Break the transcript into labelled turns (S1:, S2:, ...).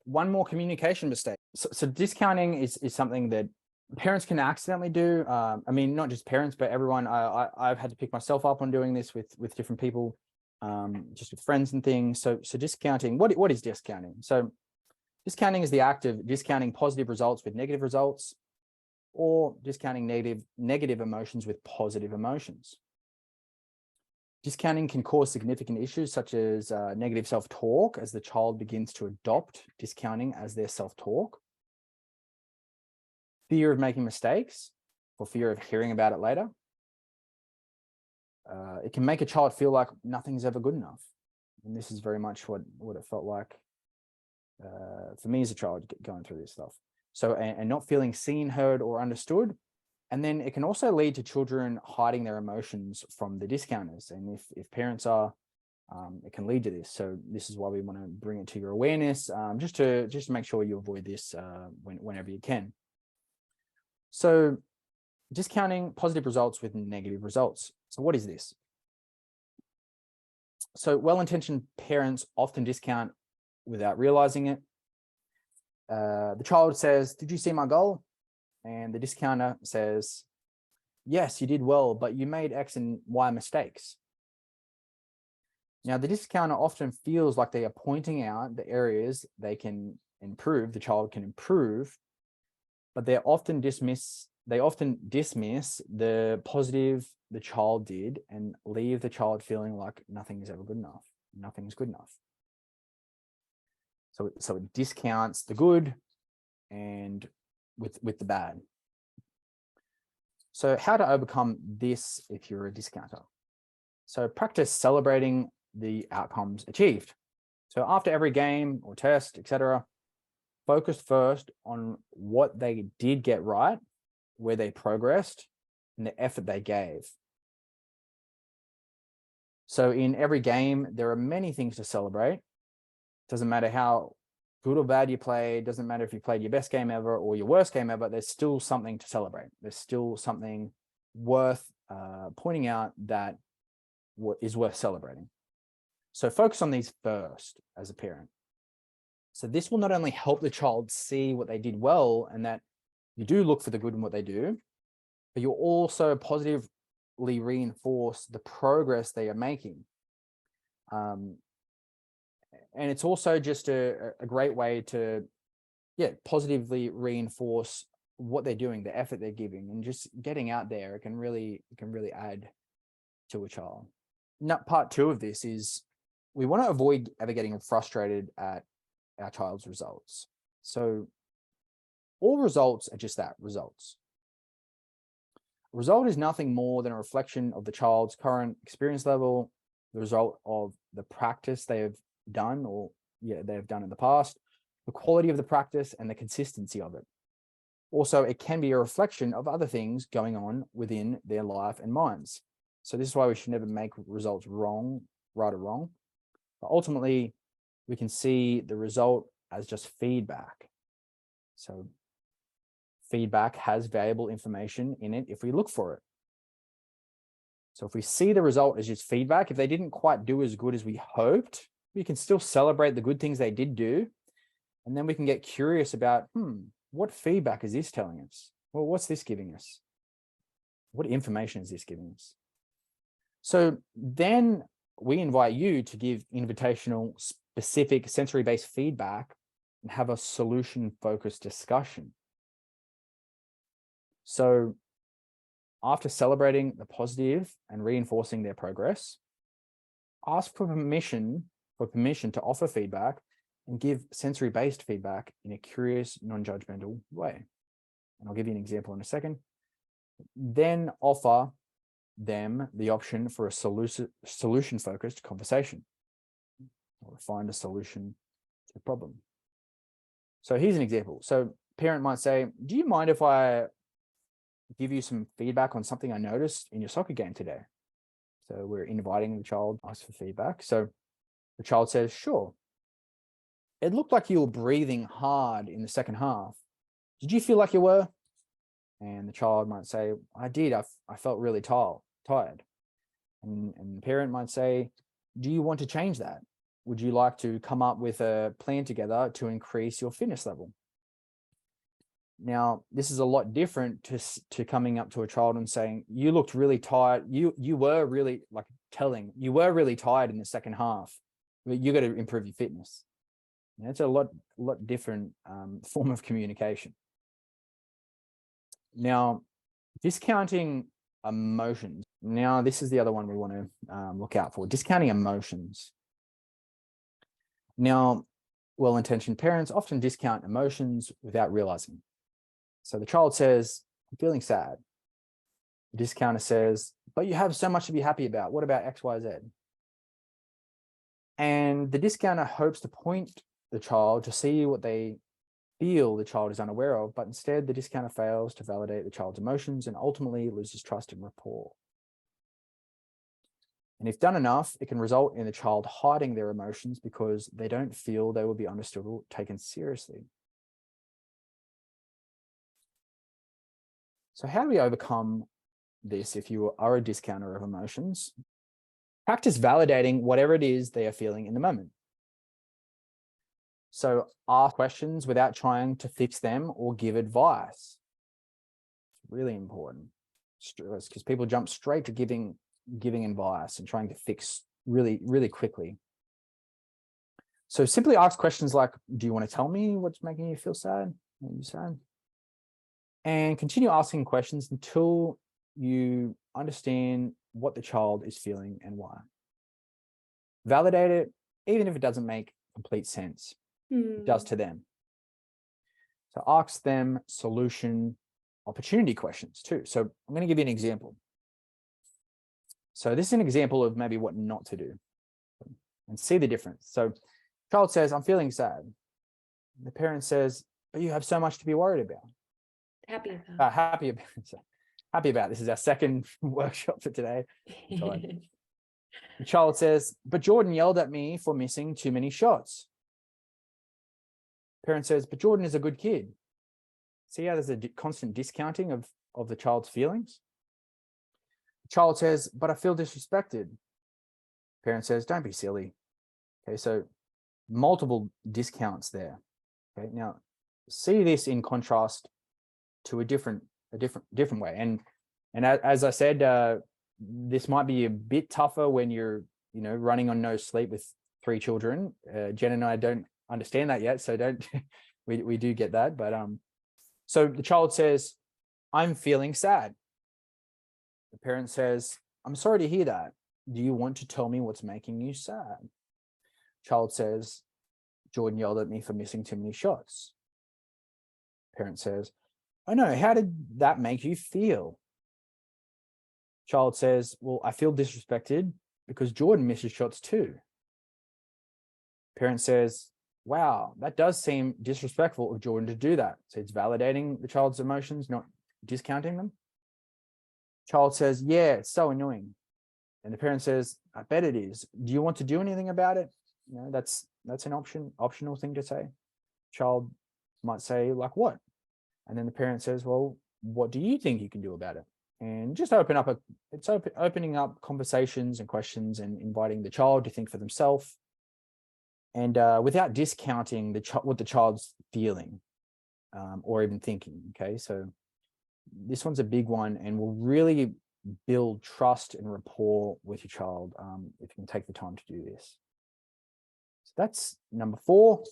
S1: One more communication mistake. So discounting is something that parents can accidentally do. I mean, not just parents, but everyone. I've had to pick myself up on doing this with different people, just with friends and things. So discounting. What is discounting? So discounting is the act of discounting positive results with negative results, or discounting negative emotions with positive emotions. Discounting can cause significant issues such as negative self-talk as the child begins to adopt discounting as their self-talk. Fear of making mistakes for fear of hearing about it later. It can make a child feel like nothing's ever good enough. And this is very much what it felt like for me as a child going through this stuff. So, and not feeling seen, heard, or understood. And then it can also lead to children hiding their emotions from the discounters. And if parents are, it can lead to this. So this is why we want to bring it to your awareness, just to make sure you avoid this whenever you can. So discounting positive results with negative results. So what is this? So well-intentioned parents often discount without realizing it. The child says, "Did you see my goal?" And the discounter says, "Yes, you did well, but you made X and Y mistakes." Now, the discounter often feels like they are pointing out the areas they can improve, the child can improve, but they often dismiss the positive the child did and leave the child feeling like nothing is ever good enough. Nothing's good enough. So it discounts the good and with the bad. So how to overcome this if you're a discounter? So practice celebrating the outcomes achieved. So after every game or test, etc., focus first on what they did get right, where they progressed, and the effort they gave. So in every game, there are many things to celebrate. Doesn't matter how good or bad you played, doesn't matter if you played your best game ever or your worst game ever, there's still something to celebrate. There's still something worth pointing out that is worth celebrating. So focus on these first as a parent. So this will not only help the child see what they did well and that you do look for the good in what they do, but you'll also positively reinforce the progress they are making. And it's also just a great way to, positively reinforce what they're doing, the effort they're giving, and just getting out there. It can really add to a child. Now, part two of this is we want to avoid ever getting frustrated at our child's results. So all results are just that, results. A result is nothing more than a reflection of the child's current experience level, the result of the practice they have done they have done in the past, the quality of the practice, and the consistency of it. Also, it can be a reflection of other things going on within their life and minds. So this is why we should never make results right or wrong. But ultimately, we can see the result as just feedback. So feedback has valuable information in it if we look for it. So if we see the result as just feedback, if they didn't quite do as good as we hoped, we can still celebrate the good things they did do. And then we can get curious about, what feedback is this telling us? Well, what's this giving us? What information is this giving us? So then we invite you to give invitational, specific, sensory-based feedback and have a solution-focused discussion. So after celebrating the positive and reinforcing their progress, ask for permission to offer feedback and give sensory-based feedback in a curious, non-judgmental way. And I'll give you an example in a second. Then offer them the option for a solution-focused conversation, or find a solution to the problem. So here's an example. So parent might say, "Do you mind if I give you some feedback on something I noticed in your soccer game today?" So we're inviting the child to ask for feedback. So the child says, "Sure. It looked like you were breathing hard in the second half. Did you feel like you were?" And the child might say, "I did. I felt really tired." And the parent might say, "Do you want to change that?" would you like to come up with a plan together to increase your fitness level? Now, this is a lot different to coming up to a child and saying, you looked really tired. You were really you were really tired in the second half. You got to improve your fitness. And it's a lot different form of communication. Now, discounting emotions. Now, this is the other one we want to look out for. Discounting emotions. Now, well-intentioned parents often discount emotions without realizing. So the child says, I'm feeling sad. The discounter says, but you have so much to be happy about. What about X, Y, Z? And the discounter hopes to point the child to see what they feel the child is unaware of, but instead the discounter fails to validate the child's emotions and ultimately loses trust and rapport. And if done enough, it can result in the child hiding their emotions because they don't feel they will be understood or taken seriously. So how do we overcome this if you are a discounter of emotions? Practice validating whatever it is they are feeling in the moment. So ask questions without trying to fix them or give advice. It's really important because people jump straight to giving advice and trying to fix really quickly. So simply ask questions like, do you want to tell me what's making you feel sad? Are you sad? And continue asking questions until you understand what the child is feeling and why. Validate it, even if it doesn't make complete sense. It does to them. So ask them solution opportunity questions too. So I'm going to give you an example. So this is an example of maybe what not to do and see the difference. So child says, I'm feeling sad. The parent says, but you have so much to be worried about.
S2: Happy about.
S1: Happy about. This is our second workshop for today. The child says, but Jordan yelled at me for missing too many shots. Parent says, but Jordan is a good kid. See how there's a constant discounting of the child's feelings? The child says, but I feel disrespected. Parent says, don't be silly. Okay, so multiple discounts there. Okay, now see this in contrast to a different way. And as I said, this might be a bit tougher when you're running on no sleep with 3 children. Jen and I don't understand that yet, so don't we do get that. But so the child says, I'm feeling sad. The parent says, I'm sorry to hear that. Do you want to tell me what's making you sad? Child says, Jordan yelled at me for missing too many shots. Parent says, oh no, how did that make you feel? Child says, well, I feel disrespected because Jordan misses shots too. Parent says, wow, that does seem disrespectful of Jordan to do that. So it's validating the child's emotions, not discounting them. Child says, yeah, it's so annoying. And the parent says, I bet it is. Do you want to do anything about it? That's an optional thing to say. Child might say, like what? And then the parent says, well, what do you think you can do about it? And just opening up conversations and questions and inviting the child to think for themselves. And without discounting what the child's feeling or even thinking. Okay, so this one's a big one and will really build trust and rapport with your child if you can take the time to do this. So that's number 4.